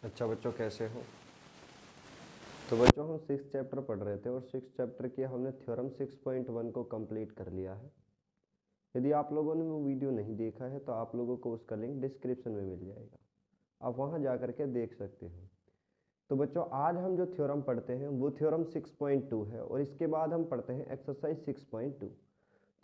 अच्छा बच्चों, कैसे हो? तो बच्चों, हम 6th चैप्टर पढ़ रहे थे और 6th चैप्टर की हमने थ्योरम 6.1 को कंप्लीट कर लिया है। यदि आप लोगों ने वो वीडियो नहीं देखा है तो आप लोगों को उसका लिंक डिस्क्रिप्शन में मिल जाएगा, आप वहाँ जा कर के देख सकते हैं। तो बच्चों, आज हम जो थ्योरम पढ़ते हैं वो थ्योरम 6.2 है और इसके बाद हम पढ़ते हैं एक्सरसाइज 6.2।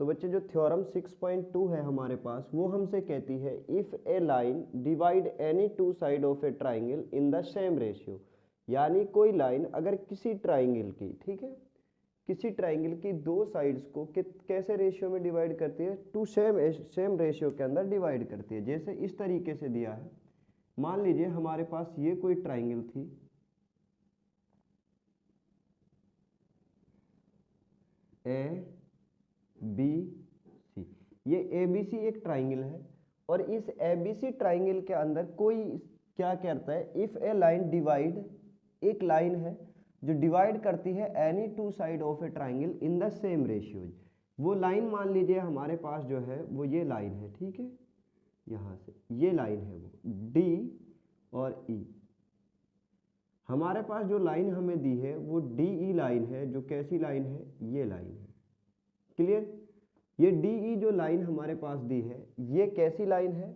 तो बच्चे, जो थ्योरम 6.2 है हमारे पास, वो हमसे कहती है if a line divide any two side of a triangle in the same ratio. यानी कोई लाइन अगर किसी ट्राइंगल की, ठीक है, किसी ट्राइंगल की दो साइड्स को कैसे रेशियो में डिवाइड करती है, टू सेम रेशियो के अंदर डिवाइड करती है। जैसे इस तरीके से दिया है, मान लीजिए हमारे पास ये कोई ट्राइंगल थी, ए बी सी। ये ए बी सी एक ट्राइंगल है और इस ए बी सी ट्राइंगल के अंदर कोई क्या कहता है, इफ ए लाइन डिवाइड, एक लाइन है जो डिवाइड करती है any two side of a triangle in the same ratios. वो लाइन मान लीजिए हमारे पास जो है वो ये लाइन है, ठीक है, यहाँ से ये लाइन है वो डी और ई। हमारे पास जो लाइन हमें दी है वो डी ई लाइन है, जो कैसी लाइन है, ये लाइन है। क्लियर? ये डी ई जो लाइन हमारे पास दी है ये कैसी लाइन है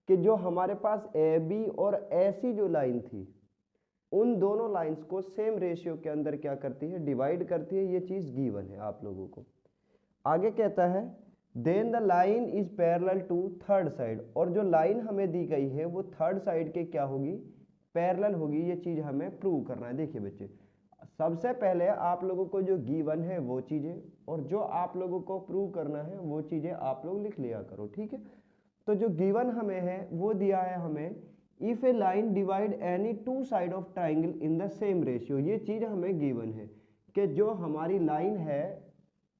कि जो हमारे पास ए बी और ऐसी जो लाइन थी उन दोनों लाइंस को सेम रेशियो के अंदर क्या करती है, डिवाइड करती है। ये चीज गिवन है आप लोगों को। आगे कहता है then the line is parallel to third side, और जो लाइन हमें दी गई है वो थर्ड साइड के क्या होगी, पैरेलल होगी। ये चीज हमें प्रूव करना है। देखिए बच्चे, सबसे पहले आप लोगों को जो गिवन है वो चीजें और जो आप लोगों को प्रूव करना है वो चीजें आप लोग लिख लिया करो, ठीक है। तो जो गिवन हमें है वो दिया है हमें if a line divide any two side of triangle in the same ratio. ये चीज हमें गिवन है कि जो हमारी लाइन है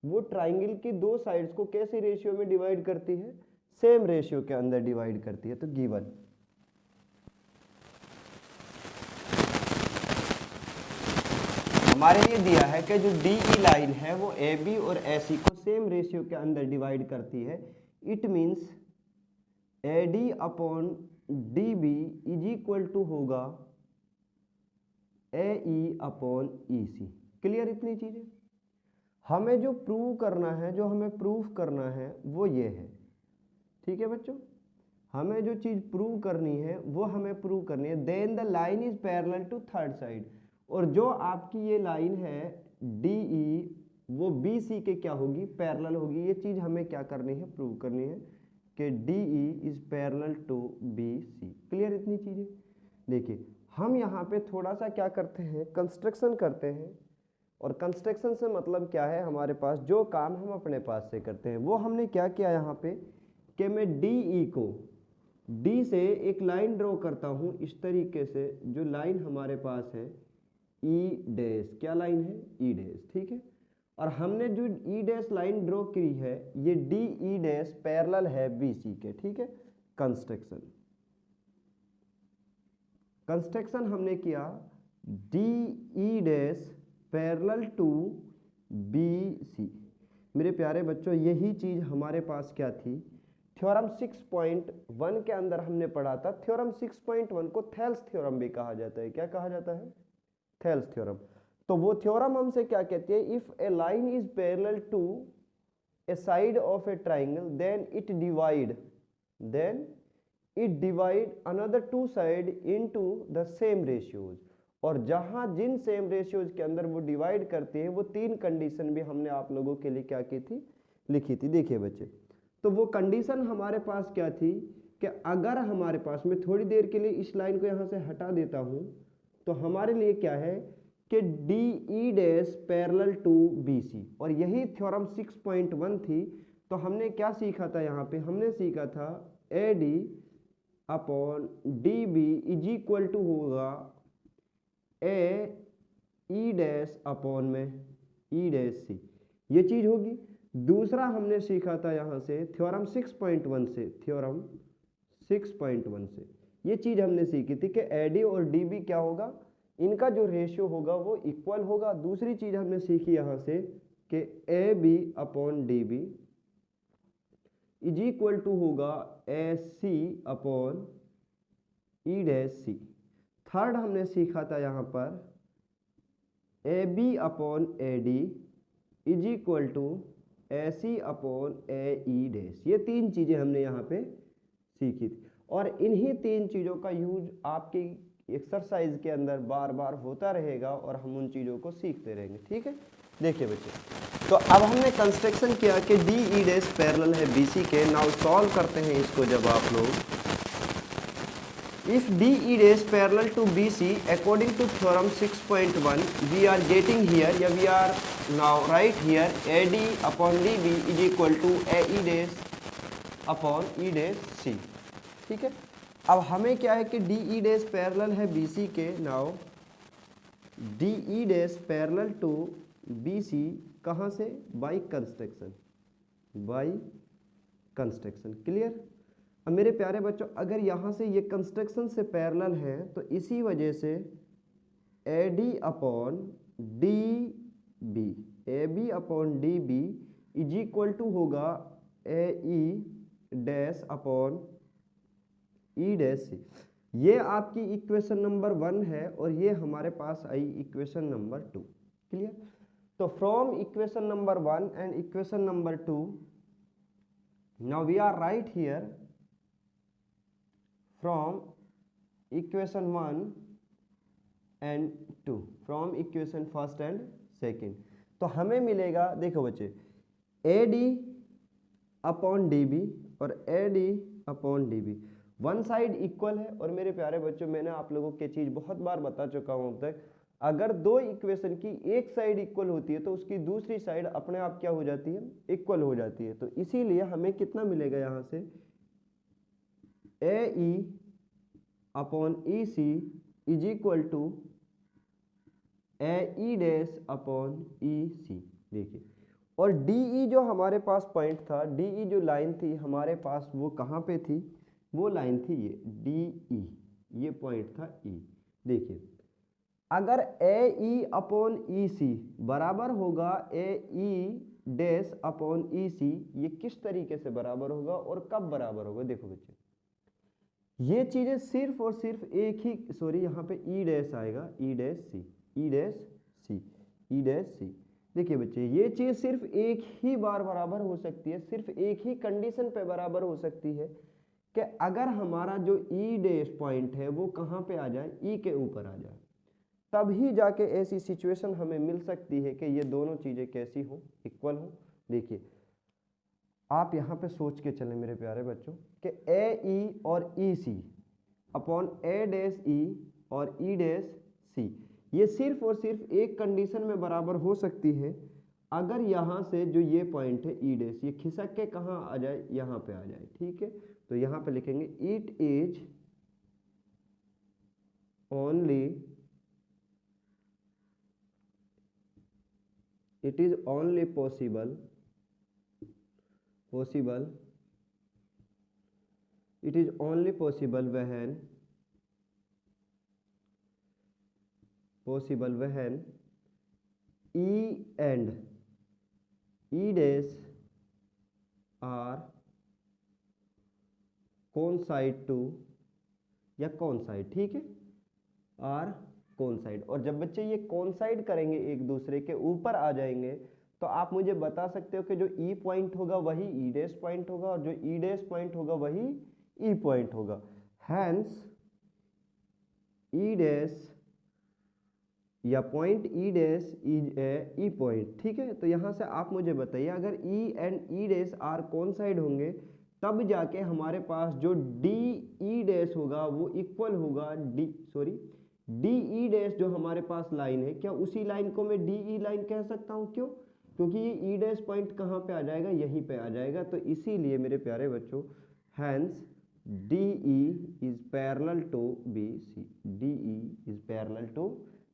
वो ट्राइंगल की दो साइड्स को कैसे रेशियो में डिवाइड करती है, सेम रेशियो के अंदर डिवाइड करती है। तो गिवन हमारे लिए दिया है कि जो डी ई लाइन है वो ए बी और ए सी को सेम रेशियो के अंदर डिवाइड करती है। It means A D upon D B is equal to होगा A E upon E C. Clear? इतनी चीजें हमें जो प्रूव करना है, जो हमें प्रूफ करना है वो ये है, ठीक है बच्चों। हमें जो चीज प्रूव करनी है वो हमें प्रूव करनी है then the line is parallel to third side, और जो आपकी ये लाइन है डी ई वो बी सी के क्या होगी, पैरेलल होगी। ये चीज हमें क्या करनी है, प्रूव करनी है कि D E is parallel to B C. Clear? इतनी चीजें देखिए, हम यहाँ पे थोड़ा सा क्या करते हैं, कंस्ट्रक्शन करते हैं। और कंस्ट्रक्शन से मतलब क्या है, हमारे पास जो काम हम अपने पास से करते हैं वो हमने क्या किया यहाँ पे कि मैं डी ई को डी से एक लाइन ड्रॉ करता हूँ इस तरीके से। जो लाइन हमारे पास है ई डैश, क्या लाइन है, ई डैश, ठीक है। और हमने जो ई डैश लाइन ड्रॉ की है ये डी ई डैश पैरेलल है बी सी के, ठीक है। कंस्ट्रक्शन कंस्ट्रक्शन हमने किया D E dash parallel to B C. मेरे प्यारे बच्चों, यही चीज हमारे पास क्या थी, थ्योरम 6.1 के अंदर हमने पढ़ा था। थ्योरम 6.1 को थेल्स थ्योरम भी कहा जाता है। क्या कहा जाता है? Thales theorem. तो वो थ्योरम हमसे क्या कहती है, if a line is parallel to a side of a triangle then it divide another two side into the same ratios. और जहां जिन सेम रेशियोज के अंदर वो डिवाइड करते हैं वो तीन कंडीशन भी हमने आप लोगों के लिए क्या की थी, लिखी थी। देखिए बच्चे, तो वो कंडीशन हमारे पास क्या थी कि अगर हमारे पास, मैं थोड़ी देर के लिए इस लाइन को यहां से हटा देता हूं, तो हमारे लिए क्या है कि D E dash parallel to B C, और यही थ्योरम 6.1 थी। तो हमने क्या सीखा था यहाँ पे, हमने सीखा था A D upon D B is equal to होगा ए ई डैश अपॉन में ई डैश सी। ये चीज होगी। दूसरा हमने सीखा था यहां से थ्योरम 6.1 से, थ्योरम 6.1 से ये चीज हमने सीखी थी कि एडी और डीबी क्या होगा, इनका जो रेशियो होगा वो इक्वल होगा। दूसरी चीज हमने सीखी यहां से कि A B upon D B is equal to होगा A C upon E dash C. Third हमने सीखा था यहाँ पर A B upon A D is equal to A C upon A E dash. ये तीन चीज़ें हमने यहाँ पे सीखी थी और इन्हीं तीन चीज़ों का यूज आपकी एक्सरसाइज के अंदर बार बार होता रहेगा और हम उन चीज़ों को सीखते रहेंगे। ठीक है, देखिए बच्चे, तो अब हमने कंस्ट्रक्शन किया कि डी ई डैश पैरेलल है बी सी के। नाउ सॉल्व करते हैं इसको। जब आप लोग if DE dash parallel to BC according to theorem 6.1 we are getting here, या we are now right here AD upon DB is equal to AE dash upon E dash C। ठीक है, अब हमें क्या है कि DE dash parallel है BC के। now DE dash parallel to BC कहाँ से? by construction। क्लियर? अब मेरे प्यारे बच्चों, अगर यहाँ से ये कंस्ट्रक्शन से पैरेलल है तो इसी वजह से A D upon D B, A B upon D B is equal to होगा A E dash upon E dash C. ये आपकी इक्वेशन नंबर 1 है और ये हमारे पास आई इक्वेशन नंबर 2। क्लियर? तो from equation number 1 and equation number 2 now we are right here from equation 1 and 2, from equation first and second, तो हमें मिलेगा, देखो बच्चे, A D upon D B और A D upon D B one side equal है। और मेरे प्यारे बच्चों, मैंने आप लोगों को ये चीज़ बहुत बार बता चुका हूँ अब तक, अगर दो इक्वेशन की एक साइड इक्वल होती है तो उसकी दूसरी साइड अपने आप क्या हो जाती है? इक्वल हो जाती है। तो इसीलिए हमें कितना मिलेगा यहाँ से? A E upon E C is equal to A E dash upon E C. देखिए, और डी ई जो हमारे पास पॉइंट था, डी ई जो लाइन थी हमारे पास, वो कहाँ पे थी? वो लाइन थी ये डी ई, ये पॉइंट था ई। देखिए, अगर ए ई अपॉन ई सी बराबर होगा A E dash upon E सी, ये किस तरीके से बराबर होगा और कब बराबर होगा? देखो बच्चे, ये चीजें सिर्फ और सिर्फ एक ही, सॉरी यहाँ पे ई डैश आएगा, ई डैश सी, ई डैश सी, ई डैश सी। देखिए बच्चे, ये चीज सिर्फ एक ही बार बराबर हो सकती है, सिर्फ एक ही कंडीशन पे बराबर हो सकती है कि अगर हमारा जो ई डैश पॉइंट है वो कहाँ पे आ जाए? ई के ऊपर आ जाए, तभी जाके ऐसी सिचुएशन हमें मिल सकती है कि ये दोनों चीजें कैसी हो? इक्वल हो। देखिए, आप यहाँ पे सोच के चलें मेरे प्यारे बच्चों कि ए ई और ई सी अपॉन ए डैश ई और ई डैश सी, ये सिर्फ और सिर्फ एक कंडीशन में बराबर हो सकती है, अगर यहाँ से जो ये पॉइंट है ई डैश, ये खिसक के कहाँ आ जाए? यहाँ पे आ जाए। ठीक है, तो यहाँ पे लिखेंगे it is only possible it is only possible when E and E dash are coincide to, या coincide, ठीक है, are coincide। और जब बच्चे ये coincide करेंगे, एक दूसरे के ऊपर आ जाएंगे, तो आप मुझे बता सकते हो कि जो ई पॉइंट होगा वही ई डैश पॉइंट होगा और जो ई डैश पॉइंट होगा वही ई पॉइंट होगा। हैंस ई डैश या point E dash is A E point. ठीक है, तो यहाँ से आप मुझे बताइए, अगर E and E dash are coincide होंगे तब जाके हमारे पास जो डी ई डैश होगा वो इक्वल होगा डी ई डैश जो हमारे पास लाइन है, क्या उसी लाइन को मैं डी ई लाइन कह सकता हूँ? क्यों? क्योंकि ये ई डैश पॉइंट कहाँ पे आ जाएगा? यहीं पे आ जाएगा। तो इसीलिए मेरे प्यारे बच्चों, hence D E is parallel to B C, D E is parallel to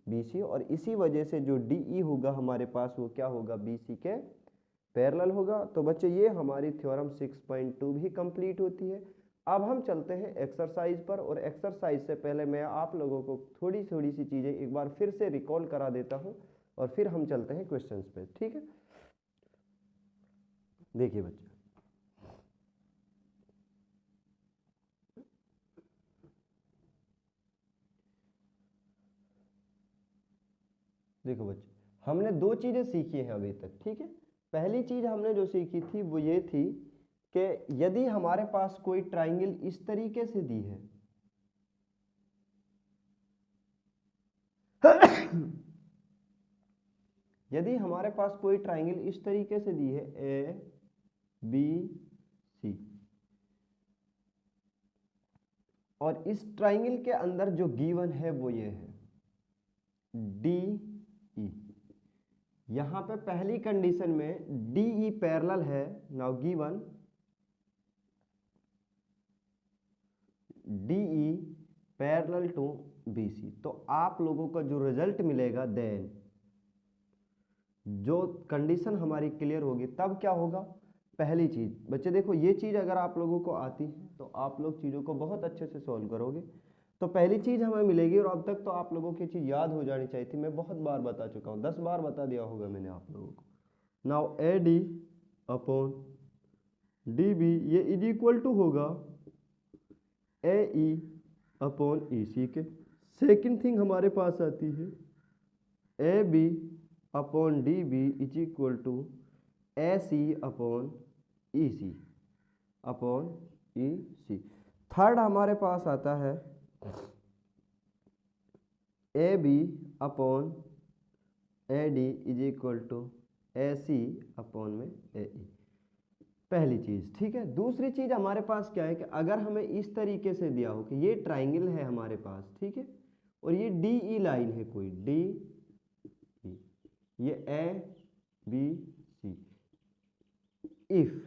B C, और इसी वजह से जो डी ई होगा हमारे पास वो क्या होगा? बी सी के पैरेलल होगा। तो बच्चे, ये हमारी थ्योरम 6.2 भी कंप्लीट होती है। अब हम चलते हैं एक्सरसाइज पर, और एक्सरसाइज से पहले मैं आप लोगों को थोड़ी सी चीज़ें एक बार फिर से रिकॉल करा देता हूं और फिर हम चलते हैं क्वेश्चंस पे। ठीक है, देखिए बच्चे, देखो बच्चे, हमने दो चीजें सीखी हैं अभी तक, ठीक है। पहली चीज हमने जो सीखी थी वो ये थी कि यदि हमारे पास कोई ट्राइंगल इस तरीके से दी है यदि हमारे पास कोई ट्राइंगल इस तरीके से दी है ए बी सी, और इस ट्राइंगल के अंदर जो गिवन है वो ये है डी ई। यहां पे पहली कंडीशन में डी ई पैरेलल है, now given D E parallel to B C, तो आप लोगों का जो रिजल्ट मिलेगा देन जो कंडीशन हमारी क्लियर होगी तब क्या होगा। पहली चीज बच्चे देखो, ये चीज अगर आप लोगों को आती है तो आप लोग चीजों को बहुत अच्छे से सॉल्व करोगे। तो पहली चीज हमें मिलेगी, और अब तक तो आप लोगों की चीज याद हो जानी चाहिए थी, मैं बहुत बार बता चुका हूं, 10 बार बता दिया होगा मैंने आप लोगों को। Now A D upon D B ये इज इक्वल टू होगा ए ई अपॉन ई सी के। सेकेंड थिंग हमारे पास आती है A B upon D B is equal to A C upon E C upon E C. Third हमारे पास आता है A B upon A D is equal to A C upon में ए ई, पहली चीज, ठीक है। दूसरी चीज हमारे पास क्या है कि अगर हमें इस तरीके से दिया हो कि ये ट्राइंगल है हमारे पास, ठीक है, और ये डी ई लाइन है कोई डी ई, ये ए बी सी, इफ,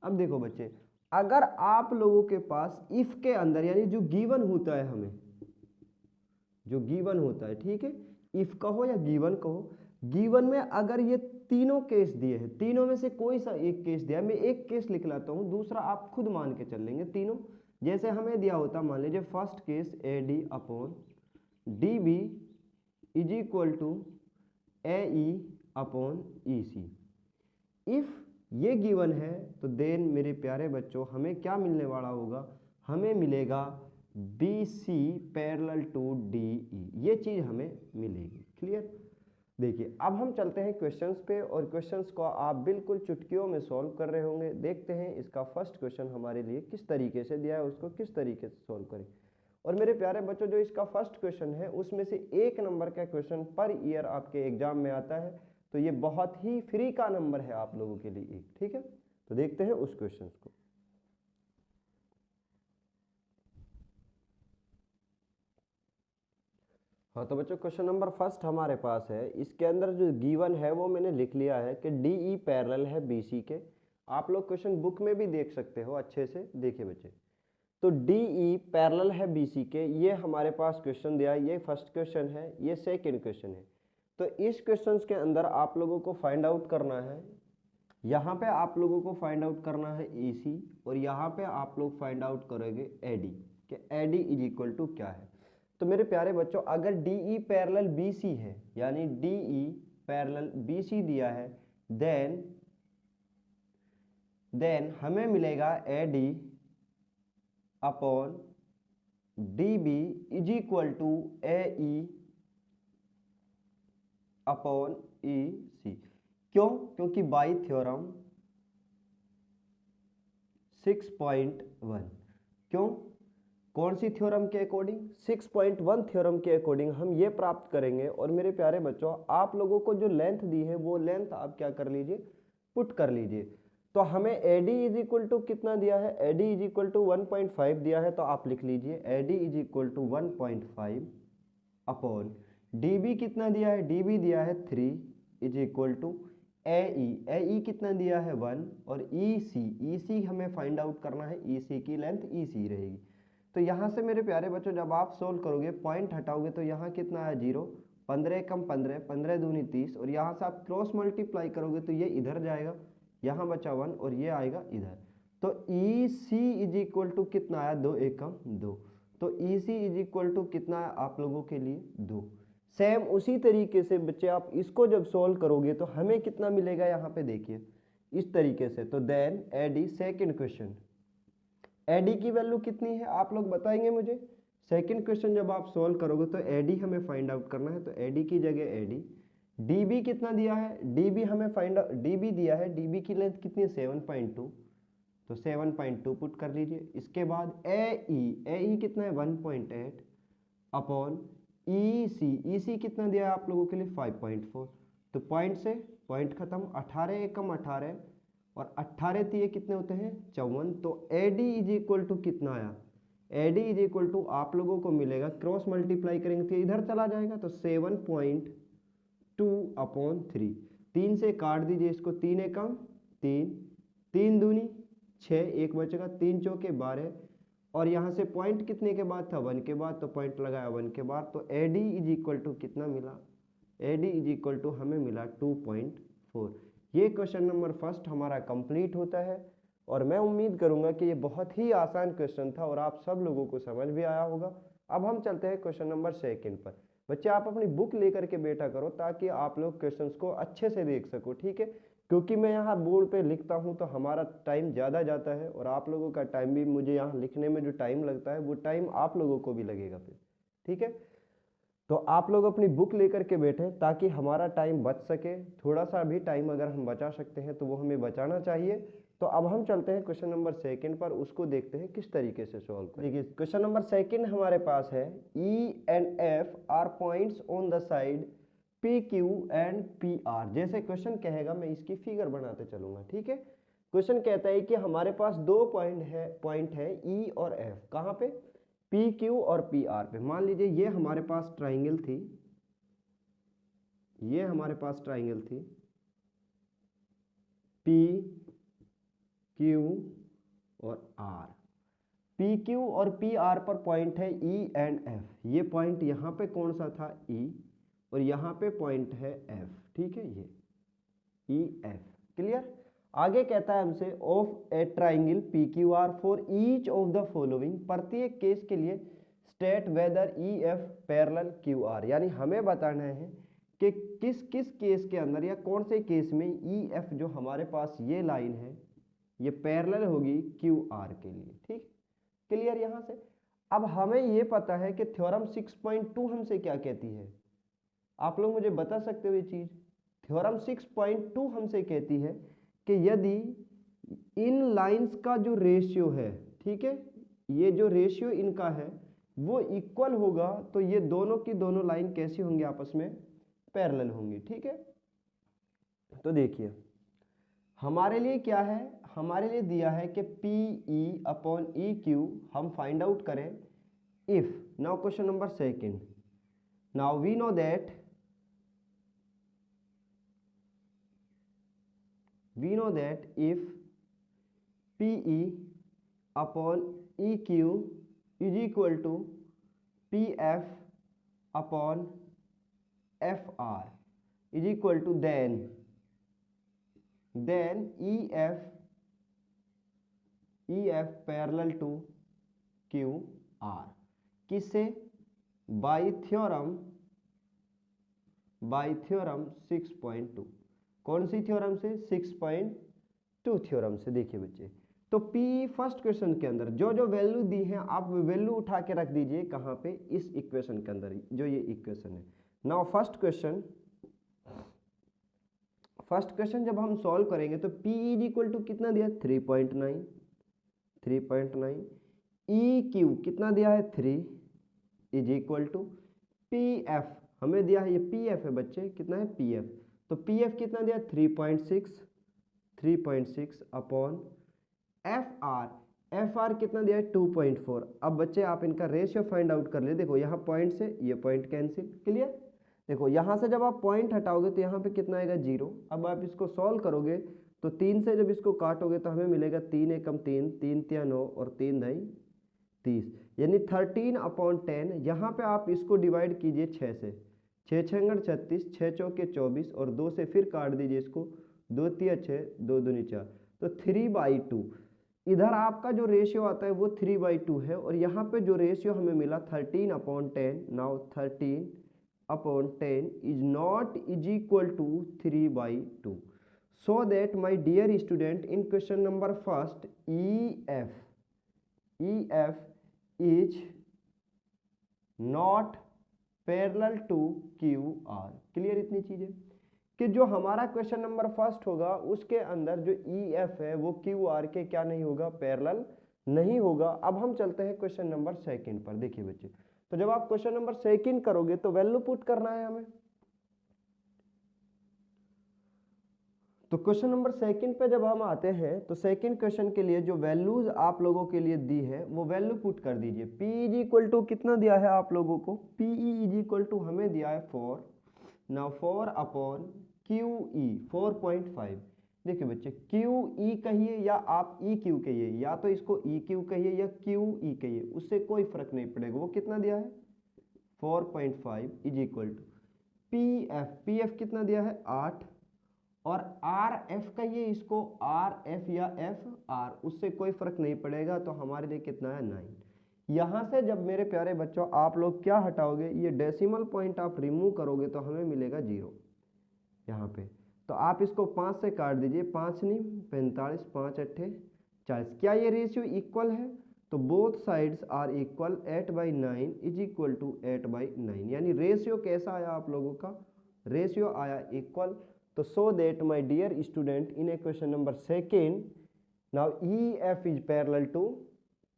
अब देखो बच्चे, अगर आप लोगों के पास इफ के अंदर यानी जो गिवन होता है, हमें जो गिवन होता है, ठीक है, इफ कहो या गिवन कहो, गिवन में अगर ये तीनों केस दिए हैं, तीनों में से कोई सा एक केस दिया है, मैं एक केस लिख लाता हूं, दूसरा आप खुद मान के चल लेंगे। तीनों जैसे हमें दिया होता, मान लीजिए first case A D upon D B is equal to A E upon E C. If ये गिवन है तो देन मेरे प्यारे बच्चों हमें क्या मिलने वाला होगा, हमें मिलेगा B C parallel to D E, ये चीज हमें मिलेगी। क्लियर। देखिए अब हम चलते हैं क्वेश्चंस पे, और क्वेश्चंस को आप बिल्कुल चुटकियों में सॉल्व कर रहे होंगे। देखते हैं इसका फर्स्ट क्वेश्चन हमारे लिए किस तरीके से दिया है, उसको किस तरीके से सॉल्व करें। और मेरे प्यारे बच्चों जो इसका फर्स्ट क्वेश्चन है उसमें से 1 नंबर का क्वेश्चन पर ईयर आपके एग्जाम में आता है, तो ये बहुत ही फ्री का नंबर है आप लोगों के लिए एक, ठीक है। तो देखते हैं उस क्वेश्चन को। हाँ तो बच्चों क्वेश्चन नंबर फर्स्ट हमारे पास है, इसके अंदर जो गिवन है वो मैंने लिख लिया है कि डी ई पैरेलल है बी सी के। आप लोग क्वेश्चन बुक में भी देख सकते हो अच्छे से। देखिए बच्चे, तो डी ई पैरेलल है बी सी के, ये हमारे पास क्वेश्चन दिया है, ये फर्स्ट क्वेश्चन है, ये सेकेंड क्वेश्चन है। तो इस क्वेश्चन के अंदर आप लोगों को फाइंड आउट करना है, यहाँ पे आप लोगों को फाइंड आउट करना है ई सी, और यहाँ पे आप लोग फाइंड आउट करोगे ए डी, कि A D is equal to क्या है। तो मेरे प्यारे बच्चों अगर D E parallel B C है, यानी D E parallel B C दिया है, देन हमें मिलेगा A D upon D B is equal to A E upon E C. क्यों? क्योंकि बाई थ्योरम 6.1, क्यों, कौन सी थ्योरम के अकॉर्डिंग, 6.1 थ्योरम के अकॉर्डिंग हम ये प्राप्त करेंगे। और मेरे प्यारे बच्चों आप लोगों को जो लेंथ दी है वो लेंथ आप क्या कर लीजिए, पुट कर लीजिए। तो हमें A D is equal to कितना दिया है, A D is equal to 1.5 दिया है, तो आप लिख लीजिए A D is equal to 1.5 upon D B कितना दिया है, डी बी दिया है 3 is equal to A E कितना दिया है 1, और ई सी हमें फाइंड आउट करना है, ई सी की लेंथ ई सी रहेगी। तो यहाँ से मेरे प्यारे बच्चों जब आप सोल्व करोगे, पॉइंट हटाओगे तो यहाँ कितना है 0, 15 कम 15, 15 दूनी 30, और यहाँ से आप क्रॉस मल्टीप्लाई करोगे तो ये इधर जाएगा, यहाँ बचा 1 और ये आएगा इधर। तो ई सी इज इक्वल टू कितना आया, 2 एकम 2, तो ई सी इज इक्वल टू कितना है आप लोगों के लिए 2। सेम उसी तरीके से बच्चे आप इसको जब सोल्व करोगे तो हमें कितना मिलेगा, यहाँ पे देखिए इस तरीके से। तो then A D second question, A D की वैल्यू कितनी है आप लोग बताएंगे मुझे, सेकंड क्वेश्चन जब आप सॉल्व करोगे तो एडी हमें फाइंड आउट करना है, तो एडी की जगह एडी, डीबी कितना दिया है, डीबी हमें फाइंड आउट, डीबी दिया है, डीबी की लेंथ कितनी है 7.2, तो 7.2 पुट कर लीजिए। इसके बाद एई कितना है 1.8 अपॉन ईसी, ईसी कितना दिया है आप लोगों के लिए 5.4, तो पॉइंट से पॉइंट खत्म, 18 एकम 18 और 18 तिये कितने होते हैं 54, तो एडी इज इक्वल टू कितना आया, एडी इज इक्वल टू आप लोगों को मिलेगा, क्रॉस मल्टीप्लाई करेंगे तो इधर चला जाएगा, तो 7.2 अपॉन 3, 3 से काट दीजिए इसको, 3 एकम 3, 3 दूनी 6, एक बचेगा, 3 चौके 12 और यहाँ से पॉइंट कितने के बाद था 1 के बाद, तो पॉइंट लगाया 1 के बाद, तो एडी इज इक्वल टू कितना मिला, एडी इज इक्वल टू हमें मिला 2.4। ये क्वेश्चन नंबर फर्स्ट हमारा कंप्लीट होता है और मैं उम्मीद करूंगा कि ये बहुत ही आसान क्वेश्चन था और आप सब लोगों को समझ भी आया होगा। अब हम चलते हैं क्वेश्चन नंबर सेकंड पर। बच्चे आप अपनी बुक लेकर के बैठा करो ताकि आप लोग क्वेश्चंस को अच्छे से देख सको, ठीक है, क्योंकि मैं यहाँ बोर्ड पे लिखता हूँ तो हमारा टाइम ज़्यादा जाता है और आप लोगों का टाइम भी, मुझे यहाँ लिखने में जो टाइम लगता है वो टाइम आप लोगों को भी लगेगा फिर, ठीक है। तो आप लोग अपनी बुक लेकर के बैठे ताकि हमारा टाइम बच सके, थोड़ा सा भी टाइम अगर हम बचा सकते हैं तो वो हमें बचाना चाहिए। तो अब हम चलते हैं क्वेश्चन नंबर सेकंड पर, उसको देखते हैं किस तरीके से सॉल्व करें। देखिए क्वेश्चन नंबर सेकंड हमारे पास है, E and F R points on the side P Q and P R. जैसे क्वेश्चन कहेगा मैं इसकी फिगर बनाते चलूंगा, ठीक है। क्वेश्चन कहता है कि हमारे पास दो पॉइंट है ई और एफ, कहाँ पे, पी क्यू और पी आर पे। मान लीजिए ये हमारे पास ट्राइंगल थी, ये हमारे पास ट्राइंगल थी पी क्यू और आर, पी क्यू और पी आर पर पॉइंट है ई एंड एफ। ये पॉइंट यहाँ पे कौन सा था ई और यहाँ पे पॉइंट है एफ, ठीक है, ये ई एफ, क्लियर। आगे कहता है हमसे of a triangle P Q R for each of the following, प्रत्येक केस के लिए state whether E F parallel Q R, यानी हमें बताना है कि किस किस केस के अंदर या कौन से केस में ई एफ जो हमारे पास ये लाइन है ये पैरेलल होगी क्यू आर के लिए, ठीक, क्लियर। यहाँ से अब हमें ये पता है कि थ्योरम 6.2 हमसे क्या कहती है, आप लोग मुझे बता सकते हो ये चीज। थ्योरम 6.2 हमसे कहती है कि यदि इन लाइंस का जो रेशियो है, ठीक है, ये जो रेशियो इनका है वो इक्वल होगा तो ये दोनों की दोनों लाइन कैसी होंगी, आपस में पैरेलल होंगी, ठीक है। तो देखिए हमारे लिए क्या है, हमारे लिए दिया है कि P E upon E Q हम फाइंड आउट करें if, now question number second, now we know that if PE upon EQ is equal to PF upon FR is equal to then EF parallel to QR, किससे, by theorem 6.2, कौन सी theorem से, 6.2 theorem से। देखिए बच्चे, तो P first question के अंदर जो जो वैल्यू दी है आप वैल्यू उठा के रख दीजिए, कहाँ पे, इस इक्वेशन के अंदर, जो ये इक्वेशन है। नाउ फर्स्ट क्वेश्चन जब हम सॉल्व करेंगे तो P इज इक्वल टू कितना दिया 3.9, ई क्यू कितना दिया है 3 is equal to P F, हमें दिया है ये पी एफ है बच्चे, कितना है पी एफ, तो पी एफ कितना दिया 3.6 अपॉन एफ आर कितना दिया है 2.4। अब बच्चे आप इनका रेशियो फाइंड आउट कर ले, देखो यहाँ पॉइंट से ये पॉइंट कैंसिल, क्लियर। देखो यहाँ से जब आप पॉइंट हटाओगे तो यहाँ पे कितना आएगा 0। अब आप इसको सॉल्व करोगे तो 3 से जब इसको काटोगे तो हमें मिलेगा 3 एकम 3, 3 तिया 9 और 3 ढाई 30, यानी 13/10। यहाँ पे आप इसको डिवाइड कीजिए 6 से, 6 छंगड़ 36, 6 चौके 24 और 2 से फिर काट दीजिए इसको, 2 तिया 6, 2 दूनी 4, तो 3/2। इधर आपका जो रेशियो आता है वो 3/2 है और यहाँ पे जो रेशियो हमें मिला 13/10। Now 13/10 is not is equal to 3/2। So that my dear student, in question number first EF is not parallel to Q R. Clear इतनी चीजें कि जो हमारा क्वेश्चन नंबर फर्स्ट होगा उसके अंदर जो ई एफ है वो क्यू आर के क्या नहीं होगा, पैरेलल नहीं होगा। अब हम चलते हैं क्वेश्चन नंबर सेकंड पर। देखिए बच्चे, तो जब आप क्वेश्चन नंबर सेकंड करोगे तो वैल्यू पुट करना है हमें। तो क्वेश्चन नंबर सेकंड पे जब हम आते हैं तो सेकंड क्वेश्चन के लिए जो वैल्यूज आप लोगों के लिए दी है वो वैल्यू पुट कर दीजिए। P इज इक्वल टू कितना दिया है आप लोगों को, PE इज इक्वल टू हमें दिया है 4। Now 4 upon QE 4.5। देखिए बच्चे, QE कहिए या आप EQ कहिए, या तो इसको EQ कहिए या QE कहिए, उससे कोई फर्क नहीं पड़ेगा। वो कितना दिया है 4.5 इज इक्वल टू PF कितना दिया है 8, और RF कहिए इसको RF या FR, उससे कोई फर्क नहीं पड़ेगा। तो हमारे लिए कितना है 9। यहां से जब मेरे प्यारे बच्चों आप लोग क्या हटाओगे, ये डेसिमल पॉइंट आप रिमूव करोगे तो हमें मिलेगा 0 यहाँ पे। तो आप इसको 5 से काट दीजिए, 5 नहीं 45, 5 अट्ठे 40। क्या ये रेशियो इक्वल है? तो both sides are equal, 8/9 is equal to 8/9। यानी रेशियो कैसा आया आप लोगों का, रेशियो आया इक्वल। तो so that my dear student, in a question number second now EF is parallel to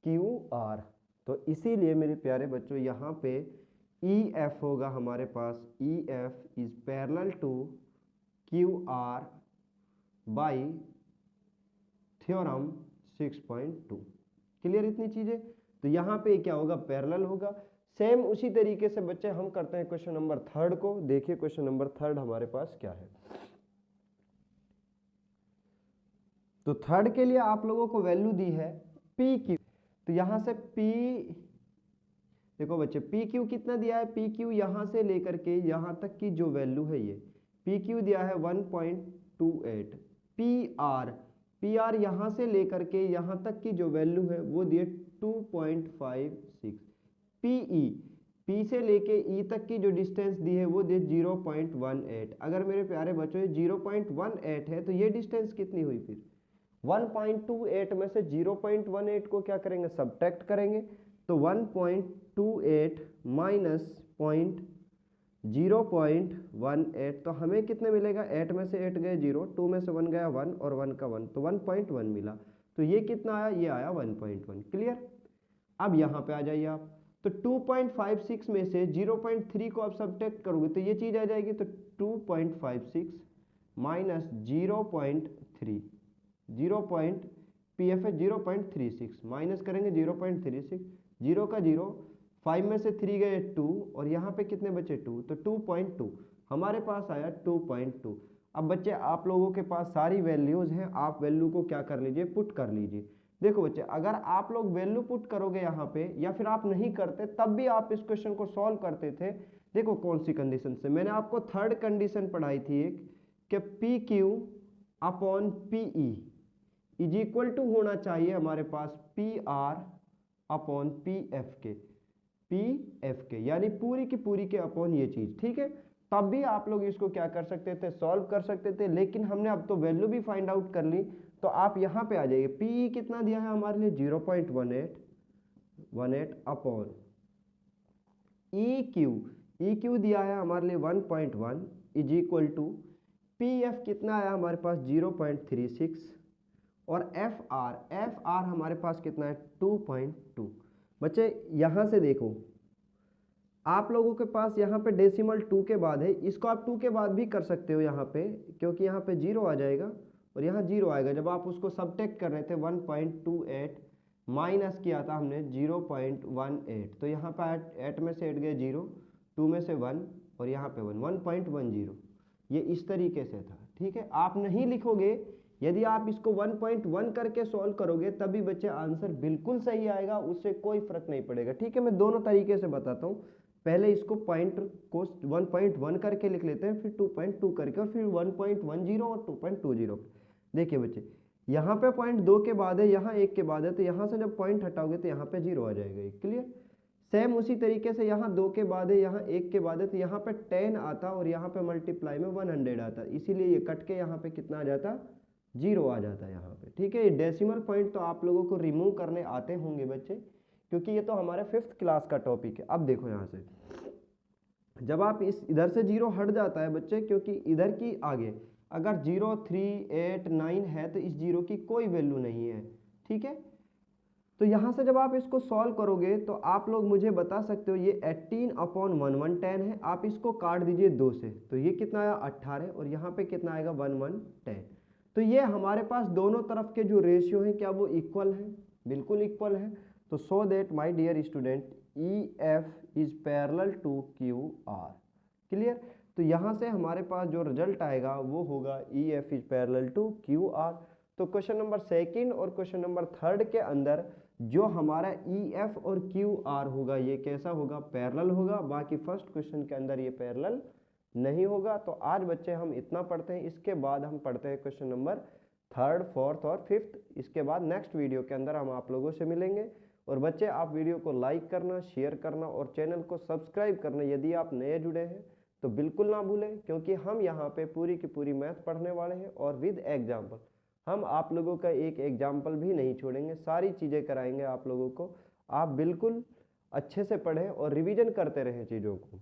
QR। तो इसीलिए मेरे प्यारे बच्चों यहाँ पे EF होगा हमारे पास, EF is parallel to QR by theorem 6.2। Clear इतनी चीजें? तो यहाँ पे क्या होगा, पैरेलल होगा। सेम उसी तरीके से बच्चे हम करते हैं क्वेश्चन नंबर थर्ड को। देखिए क्वेश्चन नंबर थर्ड हमारे पास क्या है। तो थर्ड के लिए आप लोगों को वैल्यू दी है PQ। तो यहां से P, देखो बच्चे PQ कितना दिया है, PQ यहां से लेकर के यहां तक की जो वैल्यू है ये PQ दिया है 1.28। PR यहां से लेकर के यहां तक की जो वैल्यू है वो दिए 2.56। P से लेके E तक की जो डिस्टेंस दी है वो दिए 0.18। अगर मेरे प्यारे बच्चों 0.18 है तो ये डिस्टेंस कितनी हुई, फिर 1.28 में से 0.18 को क्या करेंगे, सब्ट्रैक्ट करेंगे। तो 1.28 माइनस 0.18, तो हमें कितने मिलेगा, 8 में से 8 गए 0, 2 में से 1 गया 1 और 1 का 1, तो 1.1 मिला। तो ये कितना आया, ये आया 1.1। क्लियर? अब यहाँ पे आ जाइए आप, तो 2.56 में से 0.3 को आप सब्ट्रैक्ट करोगे तो ये चीज आ जाएगी। तो 2.56 माइनस 0.3, 0. PF है 0.36, माइनस करेंगे 0.36, 0 का 0, 5 में से 3 गए 2 और यहाँ पे कितने बचे 2, तो 2.2 हमारे पास आया 2.2। अब बच्चे आप लोगों के पास सारी वैल्यूज हैं, आप वैल्यू को क्या कर लीजिए, पुट कर लीजिए। देखो बच्चे, अगर आप लोग वैल्यू पुट करोगे यहाँ पे, या फिर आप नहीं करते तब भी आप इस क्वेश्चन को सॉल्व करते थे। देखो कौन सी कंडीशन से, मैंने आपको थर्ड कंडीशन पढ़ाई थी एक, कि PQ upon PE is equal to होना चाहिए हमारे पास PR अपॉन PF के, यानी पूरी की पूरी के अपॉन ये चीज। ठीक है, तब भी आप लोग इसको क्या कर सकते थे, सॉल्व कर सकते थे। लेकिन हमने अब तो वैल्यू भी फाइंड आउट कर ली, तो आप यहाँ पे आ जाइए। PE कितना दिया है हमारे लिए 0.18 अपॉन EQ दिया है हमारे लिए 1.1 इज इक्वल टू PF कितना आया हमारे पास 0.36 और FR हमारे पास कितना है 2.2। बच्चे यहाँ से देखो, आप लोगों के पास यहाँ पे डेसिमल 2 के बाद है, इसको आप 2 के बाद भी कर सकते हो यहाँ पे, क्योंकि यहाँ पे 0 आ जाएगा और यहाँ 0 आएगा। जब आप उसको सब्ट्रैक्ट कर रहे थे 1.28 माइनस किया था हमने 0.18, तो यहाँ पे 8 में से 8 गए 0, 2 में से 1 और यहाँ पे 1.10। ये इस तरीके से था। ठीक है, आप नहीं लिखोगे, यदि आप इसको 1.1 करके सॉल्व करोगे तभी बच्चे आंसर बिल्कुल सही आएगा, उससे कोई फर्क नहीं पड़ेगा। ठीक है, मैं दोनों तरीके से बताता हूँ। पहले इसको पॉइंट को 1.1 करके लिख लेते हैं, फिर 2.2 करके, और फिर 1.10 और 2.20। देखिए बच्चे, यहाँ पे पॉइंट 2 के बाद है, यहाँ 1 के बाद है, तो यहाँ से जब पॉइंट हटाओगे तो यहाँ पे 0 आ जाएगा। क्लियर? सेम उसी तरीके से यहाँ 2 के बाद है, यहाँ 1 के बाद है, तो यहाँ पे 10 आता और यहाँ पे मल्टीप्लाई में 100 आता, इसीलिए ये कट के यहाँ पे कितना आ जाता, 0 आ जाता है यहाँ पे। ठीक है, ये डेसिमल पॉइंट तो आप लोगों को रिमूव करने आते होंगे बच्चे, क्योंकि ये तो हमारे 5th क्लास का टॉपिक है। अब देखो यहाँ से जब आप इस इधर से 0 हट जाता है बच्चे, क्योंकि इधर की आगे अगर 0, 3, 8, 9 है तो इस 0 की कोई वैल्यू नहीं है, ठीक है। तो यहाँ से जब आप इसको सॉल्व करोगे तो आप लोग मुझे बता सकते हो ये 18/1110 है, आप इसको काट दीजिए 2 से, तो ये कितना आया 18 और यहाँ पे कितना आएगा 1110। तो ये हमारे पास दोनों तरफ के जो रेशियो हैं क्या वो इक्वल है, बिल्कुल इक्वल है। तो so that my dear student EF is parallel to QR, clear. तो यहाँ से हमारे पास जो रिजल्ट आएगा वो होगा EF is parallel to QR। तो क्वेश्चन नंबर 2 और क्वेश्चन नंबर 3 के अंदर जो हमारा EF और QR होगा ये कैसा होगा, पैरेलल होगा। बाकी फर्स्ट क्वेश्चन के अंदर ये पैरेलल नहीं होगा। तो आज बच्चे हम इतना पढ़ते हैं, इसके बाद हम पढ़ते हैं क्वेश्चन नंबर 3, 4 और 5। इसके बाद नेक्स्ट वीडियो के अंदर हम आप लोगों से मिलेंगे। और बच्चे आप वीडियो को लाइक करना, शेयर करना और चैनल को सब्सक्राइब करना यदि आप नए जुड़े हैं तो बिल्कुल ना भूलें, क्योंकि हम यहाँ पे पूरी की पूरी मैथ पढ़ने वाले हैं और विद एग्जाम्पल। हम आप लोगों का एक एग्जाम्पल भी नहीं छोड़ेंगे, सारी चीज़ें कराएंगे आप लोगों को। आप बिल्कुल अच्छे से पढ़ें और रिवीजन करते रहें चीज़ों को।